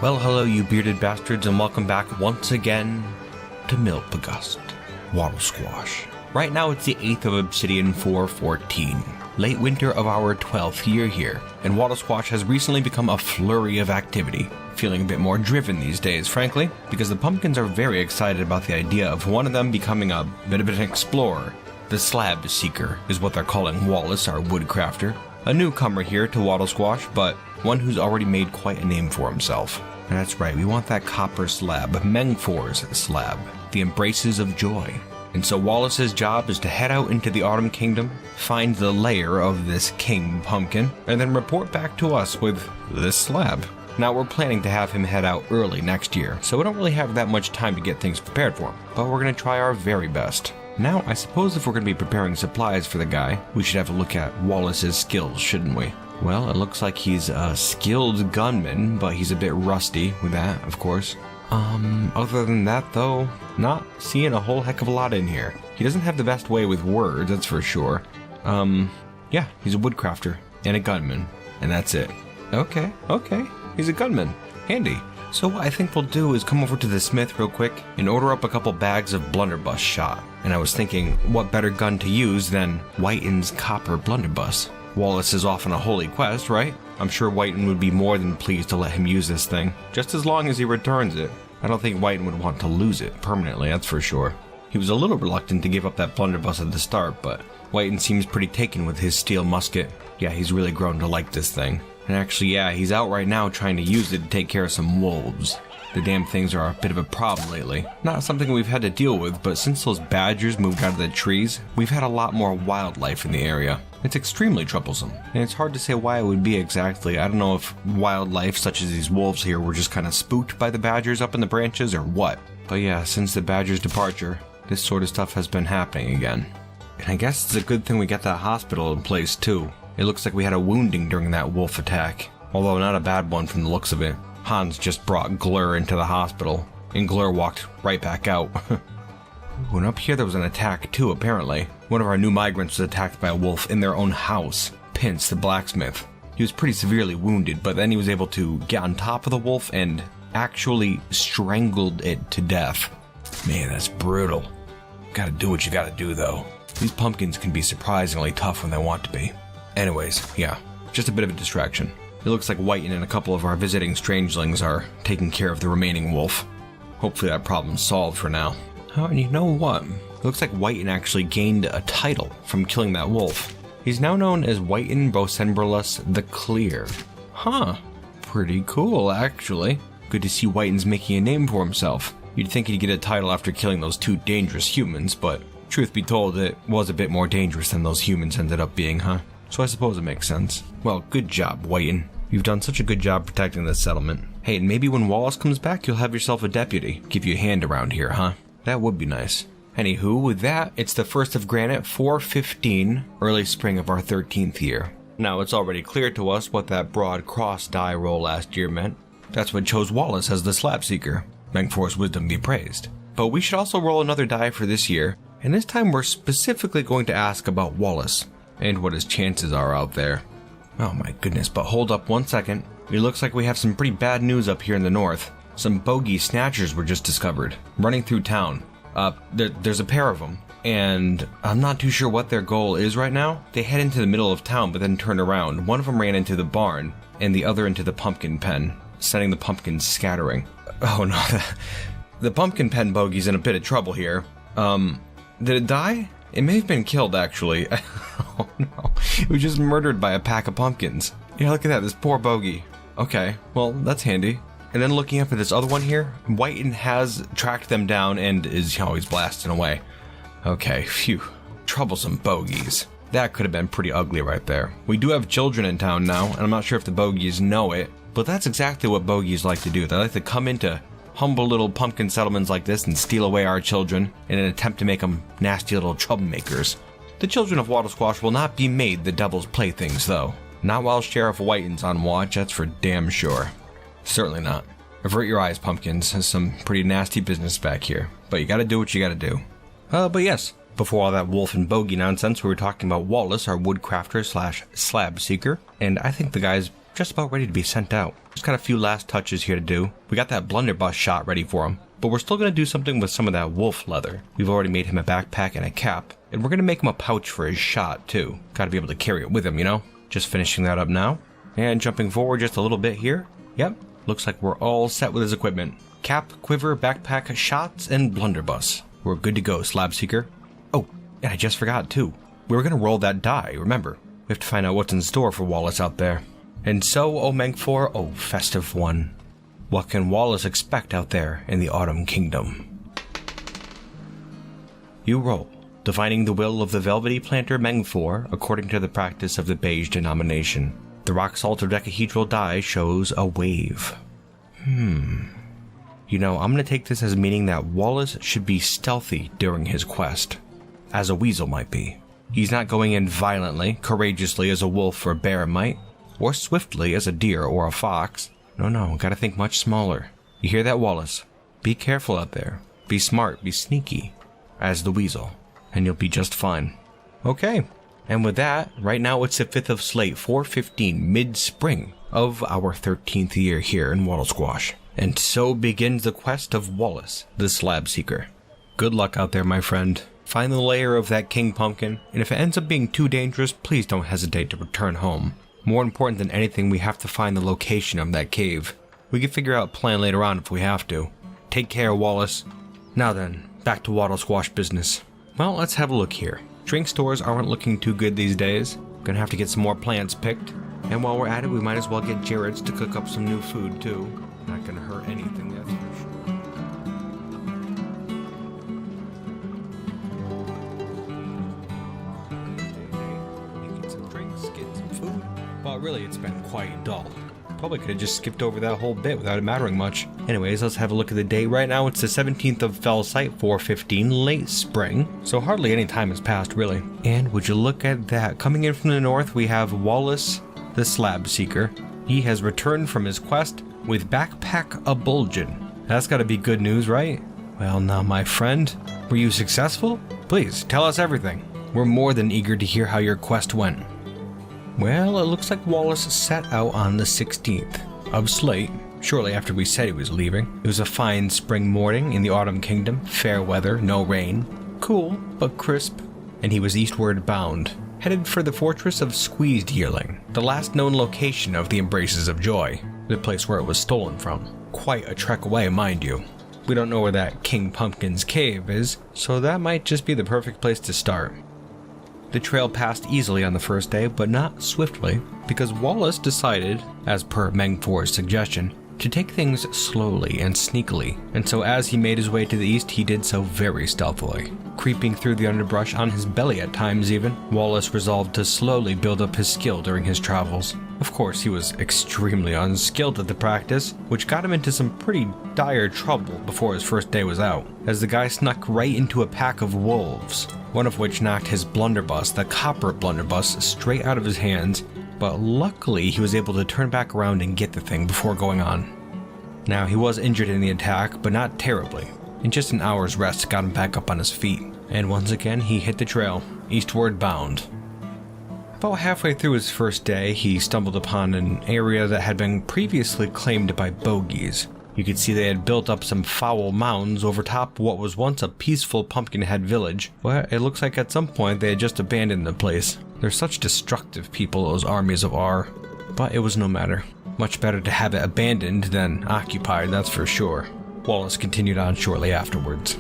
Well, hello you bearded bastards, and welcome back once again to Milpagust, Waddlesquash. Right now it's the 8th of Obsidian 414, late winter of our 12th year here, and Waddlesquash has recently become a flurry of activity. Feeling a bit more driven these days, frankly, because the pumpkins are very excited about the idea of one of them becoming a bit of an explorer. The slab seeker is what they're calling Wallace, our woodcrafter. A newcomer here to Waddlesquash, but one who's already made quite a name for himself. And that's right, we want that copper slab, Mengfor's slab, the embraces of joy. And so Wallace's job is to head out into the Autumn Kingdom, find the lair of this king pumpkin, and then report back to us with this slab. Now we're planning to have him head out early next year, so we don't really have that much time to get things prepared for him, but we're going to try our very best. Now, I suppose if we're going to be preparing supplies for the guy, we should have a look at Wallace's skills, shouldn't we? Well, it looks like he's a skilled gunman, but he's a bit rusty with that, of course. Other than that, though, not seeing a whole heck of a lot in here. He doesn't have the best way with words, that's for sure. Yeah, he's a woodcrafter and a gunman, and that's it. Okay, he's a gunman. Handy. So what I think we'll do is come over to the smith real quick and order up a couple bags of blunderbuss shot. And I was thinking, what better gun to use than Whiten's copper blunderbuss? Wallace is off on a holy quest, right? I'm sure Whiten would be more than pleased to let him use this thing, just as long as he returns it. I don't think Whiten would want to lose it permanently, that's for sure. He was a little reluctant to give up that blunderbuss at the start, but Whiten seems pretty taken with his steel musket. Yeah, he's really grown to like this thing. And actually, yeah, he's out right now trying to use it to take care of some wolves. The damn things are a bit of a problem lately. Not something we've had to deal with, but since those badgers moved out of the trees, we've had a lot more wildlife in the area. It's extremely troublesome, and it's hard to say why it would be exactly. I don't know if wildlife such as these wolves here were just kind of spooked by the badgers up in the branches or what. But yeah, since the badger's departure, this sort of stuff has been happening again. And I guess it's a good thing we got that hospital in place too. It looks like we had a wounding during that wolf attack, although not a bad one from the looks of it. Hans just brought Glur into the hospital, and Glur walked right back out. Ooh, and up here there was an attack too, apparently. One of our new migrants was attacked by a wolf in their own house. Pince, the blacksmith. He was pretty severely wounded, but then he was able to get on top of the wolf and actually strangled it to death. Man, that's brutal. Gotta do what you gotta do, though. These pumpkins can be surprisingly tough when they want to be. Anyways, yeah, just a bit of a distraction. It looks like Whiten and a couple of our visiting strangelings are taking care of the remaining wolf. Hopefully that problem's solved for now. Oh, and you know what? It looks like Whiten actually gained a title from killing that wolf. He's now known as Whiten Bosembrillus the Clear. Huh, pretty cool actually. Good to see Whiten's making a name for himself. You'd think he'd get a title after killing those two dangerous humans, but truth be told, it was a bit more dangerous than those humans ended up being, huh? So I suppose it makes sense. Well, good job, Whiten. You've done such a good job protecting this settlement. Hey, and maybe when Wallace comes back, you'll have yourself a deputy. Give you a hand around here, huh? That would be nice. Anywho, with that, it's the 1st of Granite 415, early spring of our 13th year. Now, it's already clear to us what that broad cross die roll last year meant. That's what chose Wallace as the slab seeker. Mengfor's wisdom be praised. But we should also roll another die for this year, and this time we're specifically going to ask about Wallace and what his chances are out there. Oh my goodness, but hold up one second. It looks like we have some pretty bad news up here in the north. Some bogey snatchers were just discovered, running through town. There's a pair of them, and I'm not too sure what their goal is right now. They head into the middle of town, but then turn around. One of them ran into the barn, and the other into the pumpkin pen, sending the pumpkins scattering. Oh no, the pumpkin pen bogey's in a bit of trouble here. Did it die? It may have been killed, actually. Oh no, it was just murdered by a pack of pumpkins. Yeah, look at that, this poor bogey. Okay, well, that's handy. And then looking up at this other one here, Whiten has tracked them down and is, he's blasting away. Okay, phew. Troublesome bogeys. That could have been pretty ugly right there. We do have children in town now, and I'm not sure if the bogeys know it, but that's exactly what bogeys like to do. They like to come into humble little pumpkin settlements like this and steal away our children in an attempt to make them nasty little troublemakers. The children of Waddlesquash will not be made the devil's playthings, though. Not while Sheriff Whiten's on watch, that's for damn sure. Certainly not. Avert your eyes, pumpkins. There's some pretty nasty business back here. But you gotta do what you gotta do. But yes, before all that wolf and bogey nonsense, we were talking about Wallace, our woodcrafter slash slab seeker. And I think the guy's just about ready to be sent out. Just got a few last touches here to do. We got that blunderbuss shot ready for him, but we're still going to do something with some of that wolf leather. We've already made him a backpack and a cap, and we're going to make him a pouch for his shot too. Got to be able to carry it with him, you know? Just finishing that up now. And jumping forward just a little bit here. Yep, looks like we're all set with his equipment. Cap, quiver, backpack, shots, and blunderbuss. We're good to go, Slab Seeker. Oh, and I just forgot too. We were going to roll that die, remember? We have to find out what's in store for Wallace out there. And so, O Mengfor, O festive one, what can Wallace expect out there in the Autumn Kingdom? You roll, defining the will of the velvety planter Mengfor according to the practice of the beige denomination. The rock salt dodecahedral die shows a wave. You know, I'm going to take this as meaning that Wallace should be stealthy during his quest, as a weasel might be. He's not going in violently, courageously as a wolf or bear might, or swiftly as a deer or a fox. No, gotta think much smaller. You hear that, Wallace? Be careful out there. Be smart, be sneaky, as the weasel, and you'll be just fine. Okay, and with that, right now it's the 5th of Slate, 415, mid-spring of our 13th year here in Waddlesquash. And so begins the quest of Wallace, the Slab Seeker. Good luck out there, my friend. Find the lair of that king pumpkin, and if it ends up being too dangerous, please don't hesitate to return home. More important than anything, we have to find the location of that cave. We can figure out a plan later on if we have to. Take care, Wallace. Now then, back to Waddlesquash business. Well, let's have a look here. Drink stores aren't looking too good these days. Gonna have to get some more plants picked. And while we're at it, we might as well get Jared's to cook up some new food too. Not gonna hurt anything, that's for sure. Making some drinks, getting some food. Well, really, it's been quite dull. Probably could have just skipped over that whole bit without it mattering much. Anyways, let's have a look at the date. Right now, it's the 17th of Fellsight, 415, late spring. So hardly any time has passed, really. And would you look at that? Coming in from the north, we have Wallace, the Slab Seeker. He has returned from his quest with backpack abulgin. That's gotta be good news, right? Well, now, my friend, were you successful? Please, tell us everything. We're more than eager to hear how your quest went. Well, it looks like Wallace set out on the 16th of Slate, shortly after we said he was leaving. It was a fine spring morning in the Autumn Kingdom, fair weather, no rain, cool but crisp, and he was eastward bound, headed for the fortress of Squeezed Yearling, the last known location of the Embraces of Joy, the place where it was stolen from. Quite a trek away, mind you. We don't know where that King Pumpkin's cave is, so that might just be the perfect place to start. The trail passed easily on the first day, but not swiftly, because Wallace decided, as per Mengfor's suggestion, to take things slowly and sneakily, and so as he made his way to the east, he did so very stealthily. Creeping through the underbrush on his belly at times even, Wallace resolved to slowly build up his skill during his travels. Of course, he was extremely unskilled at the practice, which got him into some pretty dire trouble before his first day was out, as the guy snuck right into a pack of wolves, one of which knocked his blunderbuss, the copper blunderbuss, straight out of his hands, but luckily he was able to turn back around and get the thing before going on. Now, he was injured in the attack, but not terribly, and just an hour's rest got him back up on his feet, and once again he hit the trail, eastward bound. About halfway through his first day, he stumbled upon an area that had been previously claimed by bogies. You could see they had built up some foul mounds over top what was once a peaceful Pumpkinhead village, but it looks like at some point they had just abandoned the place. They're such destructive people, those armies of R. But it was no matter. Much better to have it abandoned than occupied, that's for sure. Wallace continued on shortly afterwards.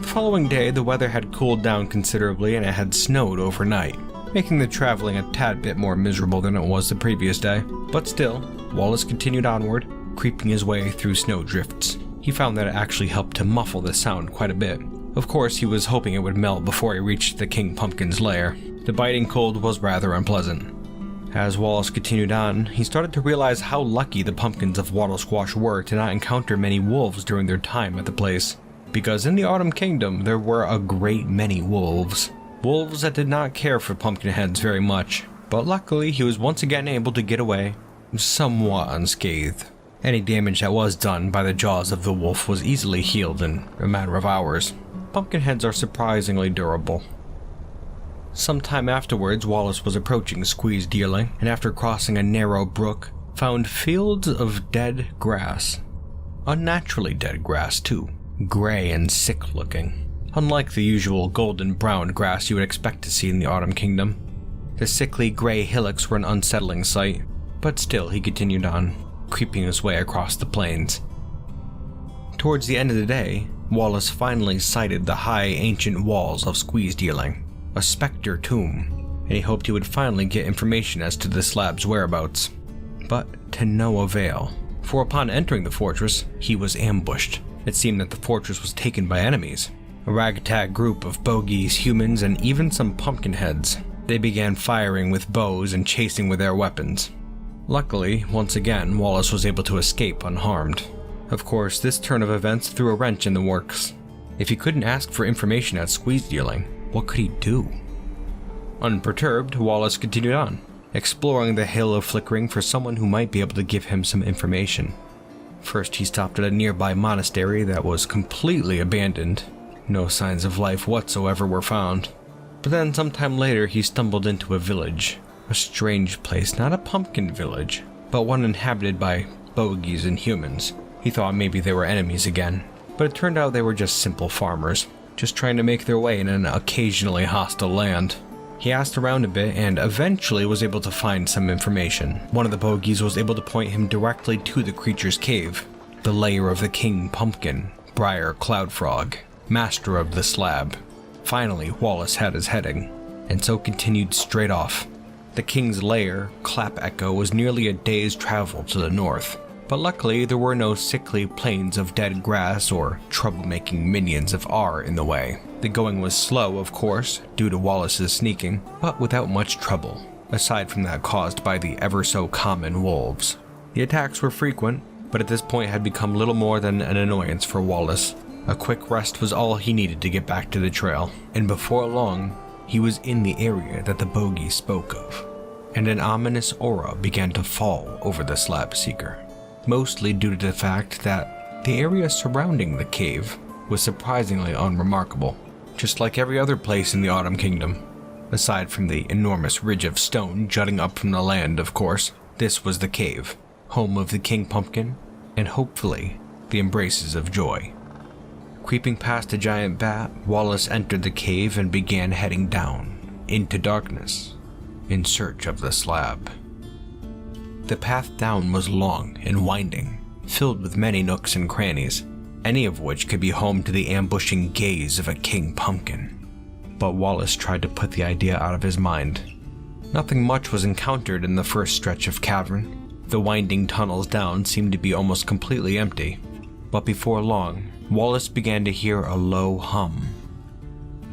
The following day, the weather had cooled down considerably and it had snowed overnight, making the traveling a tad bit more miserable than it was the previous day. But still, Wallace continued onward, creeping his way through snow drifts. He found that it actually helped to muffle the sound quite a bit. Of course, he was hoping it would melt before he reached the King Pumpkin's lair. The biting cold was rather unpleasant. As Wallace continued on, he started to realize how lucky the pumpkins of Waddlesquash were to not encounter many wolves during their time at the place. Because in the Autumn Kingdom, there were a great many wolves. Wolves that did not care for Pumpkinheads very much. But luckily, he was once again able to get away, somewhat unscathed. Any damage that was done by the jaws of the wolf was easily healed in a matter of hours. Pumpkinheads are surprisingly durable. Sometime afterwards, Wallace was approaching Squeeze Dealing, and after crossing a narrow brook, found fields of dead grass. Unnaturally dead grass, too. Gray and sick-looking. Unlike the usual golden-brown grass you would expect to see in the Autumn Kingdom. The sickly gray hillocks were an unsettling sight, but still he continued on, creeping his way across the plains. Towards the end of the day, Wallace finally sighted the high, ancient walls of Squeeze Dealing, a specter tomb, and he hoped he would finally get information as to the slab's whereabouts. But to no avail, for upon entering the fortress, he was ambushed. It seemed that the fortress was taken by enemies, a ragtag group of bogies, humans, and even some pumpkinheads. They began firing with bows and chasing with their weapons. Luckily, once again, Wallace was able to escape unharmed. Of course, this turn of events threw a wrench in the works. If he couldn't ask for information at Squeeze Dealing, what could he do? Unperturbed, Wallace continued on, exploring the Hill of Flickering for someone who might be able to give him some information. First, he stopped at a nearby monastery that was completely abandoned. No signs of life whatsoever were found. But then, sometime later, he stumbled into a village. A strange place, not a pumpkin village, but one inhabited by bogies and humans. He thought maybe they were enemies again, but it turned out they were just simple farmers, just trying to make their way in an occasionally hostile land. He asked around a bit and eventually was able to find some information. One of the bogies was able to point him directly to the creature's cave, the lair of the King Pumpkin, Briar Cloudfrog, master of the slab. Finally, Wallace had his heading, and so continued straight off. The king's lair, Clap Echo, was nearly a day's travel to the north, but luckily there were no sickly plains of dead grass or troublemaking minions of R in the way. The going was slow, of course, due to Wallace's sneaking, but without much trouble, aside from that caused by the ever-so-common wolves. The attacks were frequent, but at this point had become little more than an annoyance for Wallace. A quick rest was all he needed to get back to the trail, and before long, he was in the area that the bogey spoke of, and an ominous aura began to fall over the slab seeker, mostly due to the fact that the area surrounding the cave was surprisingly unremarkable, just like every other place in the Autumn Kingdom. Aside from the enormous ridge of stone jutting up from the land, of course, this was the cave, home of the King Pumpkin, and hopefully, the embraces of joy. Creeping past a giant bat, Wallace entered the cave and began heading down, into darkness, in search of the slab. The path down was long and winding, filled with many nooks and crannies, any of which could be home to the ambushing gaze of a King Pumpkin. But Wallace tried to put the idea out of his mind. Nothing much was encountered in the first stretch of cavern. The winding tunnels down seemed to be almost completely empty, but before long, Wallace began to hear a low hum,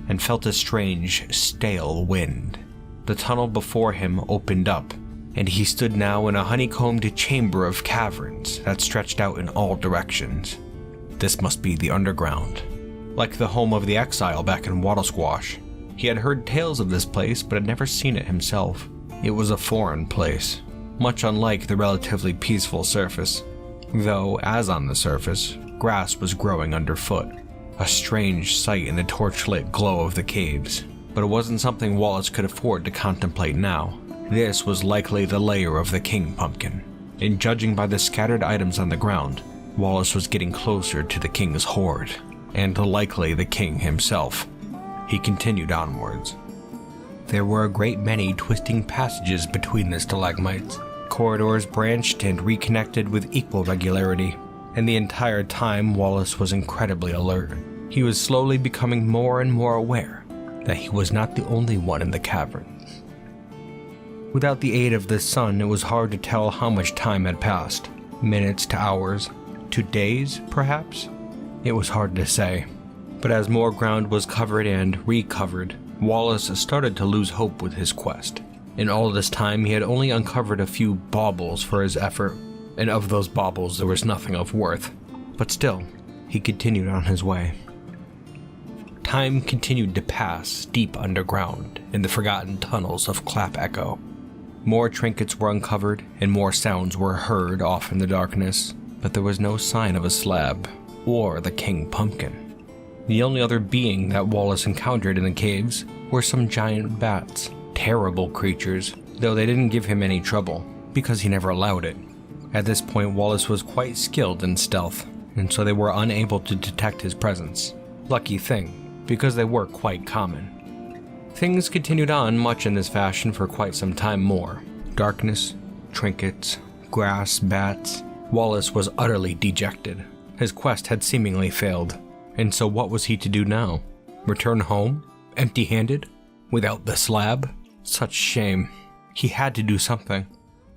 and felt a strange, stale wind. The tunnel before him opened up, and he stood now in a honeycombed chamber of caverns that stretched out in all directions. This must be the underground. Like the home of the exile back in Waddlesquash. He had heard tales of this place, but had never seen it himself. It was a foreign place, much unlike the relatively peaceful surface, though, as on the surface, grass was growing underfoot, a strange sight in the torchlit glow of the caves. But it wasn't something Wallace could afford to contemplate now. This was likely the lair of the King Pumpkin, and judging by the scattered items on the ground, Wallace was getting closer to the king's hoard, and likely the king himself. He continued onwards. There were a great many twisting passages between the stalagmites. Corridors branched and reconnected with equal regularity, and the entire time Wallace was incredibly alert. He was slowly becoming more and more aware that he was not the only one in the caverns. Without the aid of the sun, it was hard to tell how much time had passed. Minutes to hours, to days, perhaps? It was hard to say. But as more ground was covered and recovered, Wallace started to lose hope with his quest. In all this time, he had only uncovered a few baubles for his effort, and of those baubles there was nothing of worth. But still, he continued on his way. Time continued to pass deep underground in the forgotten tunnels of Clap Echo. More trinkets were uncovered, and more sounds were heard off in the darkness, but there was no sign of a slab, or the King Pumpkin. The only other being that Wallace encountered in the caves were some giant bats. Terrible creatures, though they didn't give him any trouble, because he never allowed it. At this point, Wallace was quite skilled in stealth, and so they were unable to detect his presence. Lucky thing, because they were quite common. Things continued on much in this fashion for quite some time more. Darkness, trinkets, grass, bats. Wallace was utterly dejected. His quest had seemingly failed, and so what was he to do now? Return home? Empty-handed? Without the slab? Such shame. He had to do something.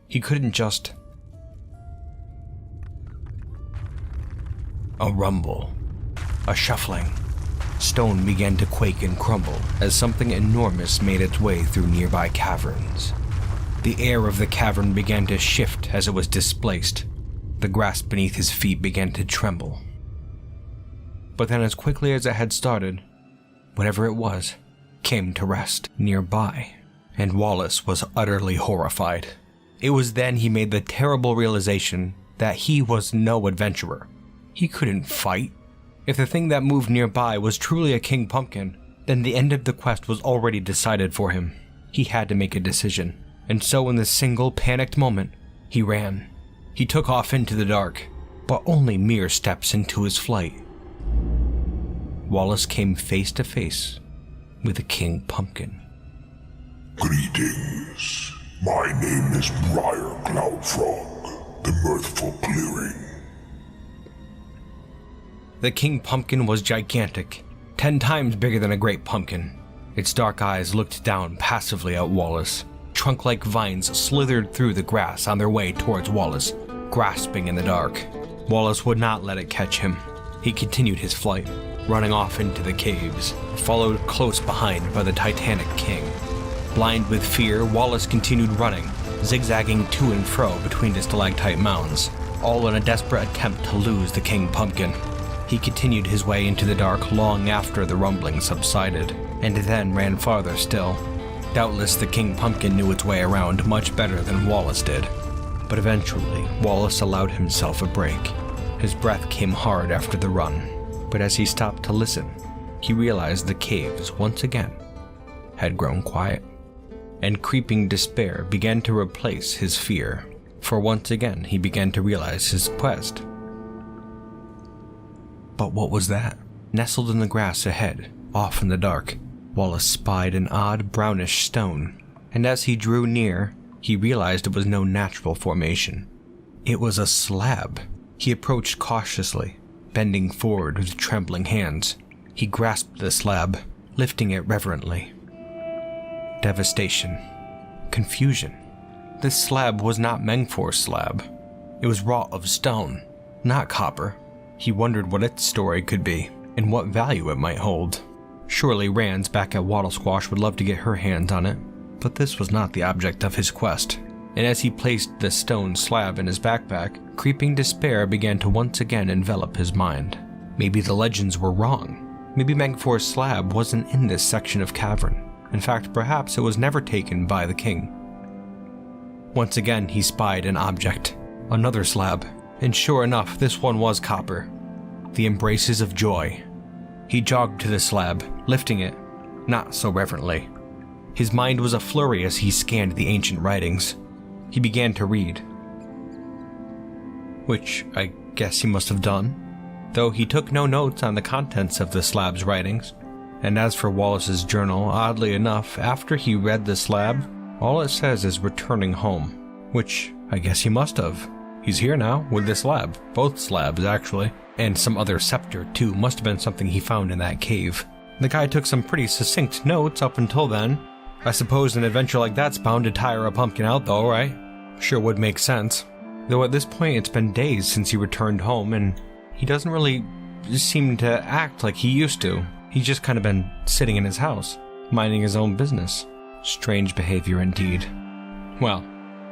He couldn't just... A rumble. A shuffling. Stone began to quake and crumble as something enormous made its way through nearby caverns. The air of the cavern began to shift as it was displaced. The grass beneath his feet began to tremble. But then, as quickly as it had started, whatever it was came to rest nearby, and Wallace was utterly horrified. It was then he made the terrible realization that he was no adventurer. He couldn't fight. If the thing that moved nearby was truly a king pumpkin, then the end of the quest was already decided for him. He had to make a decision, and so in this single panicked moment, he ran. He took off into the dark, but only mere steps into his flight. Wallace came face to face with a king pumpkin. Greetings. My name is Briar Cloud Frog, the Mirthful Clearing. The king pumpkin was gigantic, 10 times bigger than a great pumpkin. Its dark eyes looked down passively at Wallace. Trunk-like vines slithered through the grass on their way towards Wallace, grasping in the dark. Wallace would not let it catch him. He continued his flight, running off into the caves, followed close behind by the Titanic King. Blind with fear, Wallace continued running, zigzagging to and fro between the stalactite mounds, all in a desperate attempt to lose the king pumpkin. He continued his way into the dark long after the rumbling subsided, and then ran farther still. Doubtless the king pumpkin knew its way around much better than Wallace did. But eventually, Wallace allowed himself a break. His breath came hard after the run, but as he stopped to listen, he realized the caves once again had grown quiet, and creeping despair began to replace his fear, for once again he began to realize his quest. But what was that? Nestled in the grass ahead, off in the dark, Wallace spied an odd brownish stone, and as he drew near, he realized it was no natural formation. It was a slab. He approached cautiously, bending forward with trembling hands. He grasped the slab, lifting it reverently. Devastation. Confusion. This slab was not Mengfor's slab. It was wrought of stone, not copper. He wondered what its story could be, and what value it might hold. Surely Rands back at Waddlesquash would love to get her hands on it, but this was not the object of his quest. And as he placed the stone slab in his backpack, creeping despair began to once again envelop his mind. Maybe the legends were wrong. Maybe Mengfor's slab wasn't in this section of cavern. In fact, perhaps it was never taken by the king. Once again he spied an object, another slab, and sure enough, this one was copper. The embraces of joy. He jogged to the slab, lifting it, not so reverently. His mind was a flurry as he scanned the ancient writings. He began to read, which I guess he must have done, though he took no notes on the contents of the slab's writings. And as for Wallace's journal, oddly enough, after he read the slab, all it says is returning home, which I guess he must have. He's here now with this slab, both slabs actually, and some other scepter too. Must have been something he found in that cave. The guy took some pretty succinct notes up until then. I suppose an adventure like that's bound to tire a pumpkin out though, right? Sure would make sense. Though at this point it's been days since he returned home, and he doesn't really seem to act like he used to. He's just kind of been sitting in his house, minding his own business. Strange behavior indeed. Well,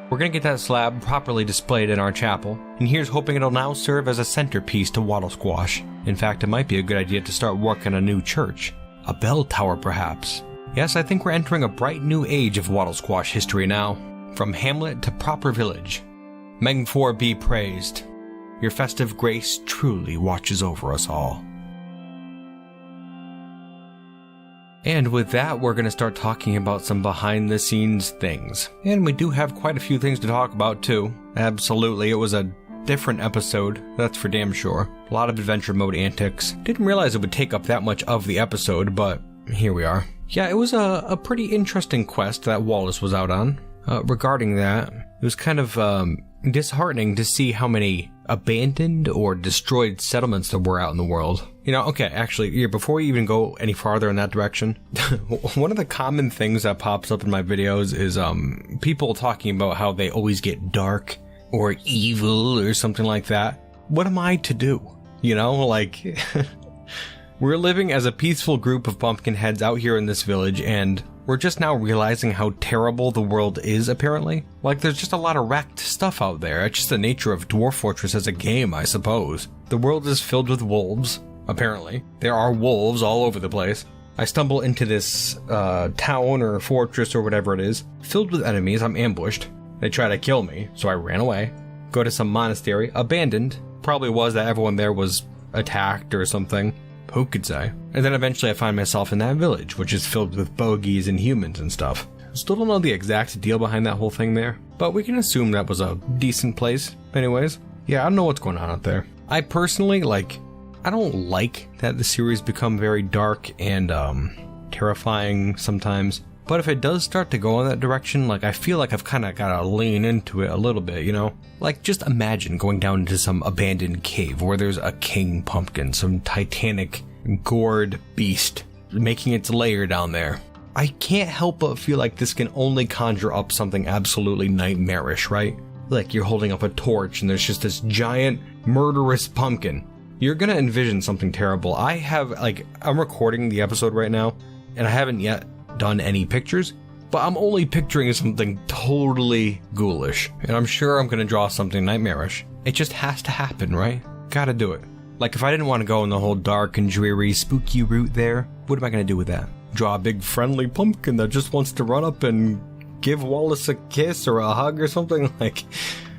we're gonna get that slab properly displayed in our chapel, and here's hoping it'll now serve as a centerpiece to Waddlesquash. In fact, it might be a good idea to start work on a new church. A bell tower, perhaps. Yes, I think we're entering a bright new age of Waddlesquash history now. From hamlet to proper village. Mengfor be praised. Your festive grace truly watches over us all. And with that, we're going to start talking about some behind the scenes things. And we do have quite a few things to talk about too. Absolutely, it was a different episode, that's for damn sure. A lot of adventure mode antics. Didn't realize it would take up that much of the episode, but here we are. Yeah, it was a pretty interesting quest that Wallace was out on. Regarding that, it was kind of disheartening to see how many abandoned or destroyed settlements there were out in the world. You know, okay, actually, before we even go any farther in that direction, one of the common things that pops up in my videos is people talking about how they always get dark or evil or something like that. What am I to do? You know, like, we're living as a peaceful group of pumpkin heads out here in this village, and we're just now realizing how terrible the world is, apparently. Like, there's just a lot of wrecked stuff out there. It's just the nature of Dwarf Fortress as a game, I suppose. The world is filled with wolves, apparently. There are wolves all over the place. I stumble into this town or fortress or whatever it is, filled with enemies. I'm ambushed. They try to kill me, so I ran away. Go to some monastery, abandoned. Probably was that everyone there was attacked or something. Who could say? And then eventually I find myself in that village, which is filled with bogies and humans and stuff. Still don't know the exact deal behind that whole thing there, but we can assume that was a decent place. Anyways, yeah, I don't know what's going on out there. I personally, I don't like that the series become very dark and terrifying sometimes. But if it does start to go in that direction, I feel like I've kind of got to lean into it a little bit, you know? Like, just imagine going down into some abandoned cave where there's a king pumpkin, some titanic, gored beast making its lair down there. I can't help but feel like this can only conjure up something absolutely nightmarish, right? Like, you're holding up a torch and there's just this giant, murderous pumpkin. You're gonna envision something terrible. I'm recording the episode right now, and I haven't yet done any pictures, but I'm only picturing something totally ghoulish, and I'm sure I'm gonna draw something nightmarish. It just has to happen, right? Gotta do it. Like, if I didn't want to go in the whole dark and dreary spooky route there, what am I gonna do with that? Draw a big friendly pumpkin that just wants to run up and give Wallace a kiss or a hug or something? Like,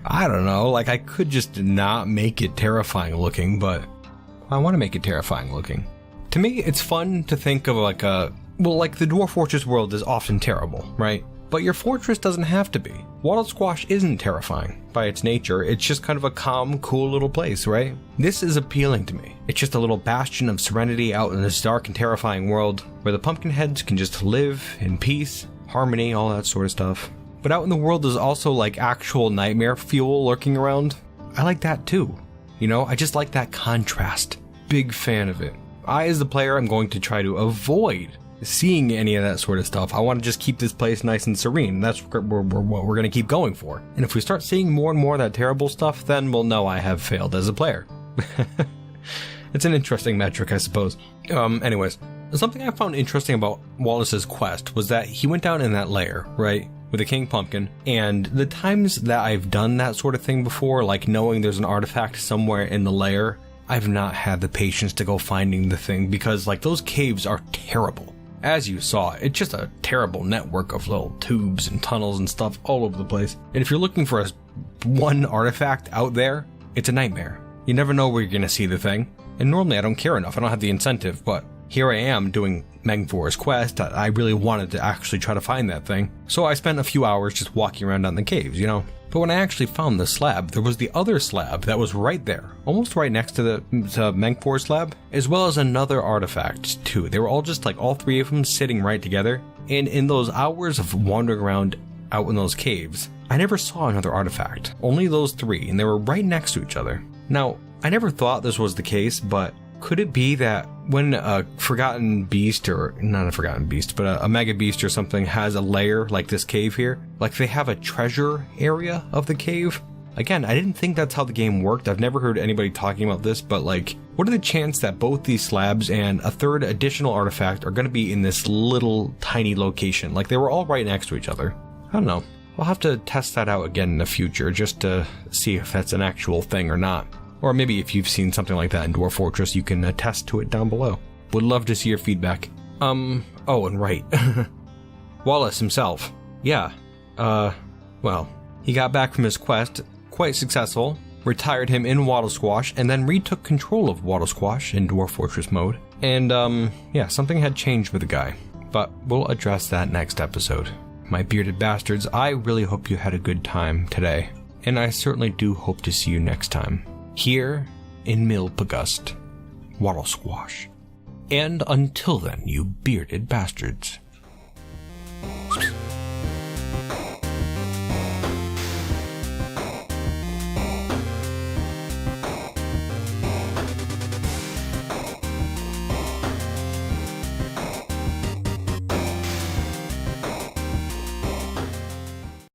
I don't know, I could just not make it terrifying looking, but I want to make it terrifying looking. To me, it's fun to think of the Dwarf Fortress world is often terrible, right? But your fortress doesn't have to be. Waddlesquash isn't terrifying by its nature. It's just kind of a calm, cool little place, right? This is appealing to me. It's just a little bastion of serenity out in this dark and terrifying world where the pumpkin heads can just live in peace, harmony, all that sort of stuff. But out in the world there's also actual nightmare fuel lurking around. I like that too. You know, I just like that contrast. Big fan of it. I, as the player, am going to try to avoid seeing any of that sort of stuff. I want to just keep this place nice and serene. That's what we're going to keep going for. And if we start seeing more and more of that terrible stuff, then we'll know I have failed as a player. It's an interesting metric, I suppose. Anyways, something I found interesting about Wallace's quest was that he went down in that lair, right, with a king pumpkin, and the times that I've done that sort of thing before, like knowing there's an artifact somewhere in the lair, I've not had the patience to go finding the thing, because those caves are terrible. As you saw, it's just a terrible network of little tubes and tunnels and stuff all over the place. And if you're looking for one artifact out there, it's a nightmare. You never know where you're going to see the thing. And normally I don't care enough, I don't have the incentive, but here I am doing Mengvor's quest. I really wanted to actually try to find that thing. So I spent a few hours just walking around down the caves, you know. But when I actually found the slab, there was the other slab that was right there, almost right next to the Mengvor's slab, as well as another artifact too. They were all just all three of them sitting right together. And in those hours of wandering around out in those caves, I never saw another artifact. Only those three, and they were right next to each other. Now, I never thought this was the case, but could it be that when a forgotten beast, or not a forgotten beast, but a mega beast or something has a lair like this cave here, they have a treasure area of the cave? Again, I didn't think that's how the game worked. I've never heard anybody talking about this, but what are the chances that both these slabs and a third additional artifact are going to be in this little tiny location? They were all right next to each other. I don't know. I'll have to test that out again in the future just to see if that's an actual thing or not. Or maybe if you've seen something like that in Dwarf Fortress, you can attest to it down below. Would love to see your feedback. Oh, and right. Wallace himself. Yeah. Well, he got back from his quest, quite successful, retired him in Waddlesquash, and then retook control of Waddlesquash in Dwarf Fortress mode. And, yeah, something had changed with the guy. but we'll address that next episode. My bearded bastards, I really hope you had a good time today, and I certainly do hope to see you next time, here in Milpagust, Waddlesquash. And until then, you bearded bastards.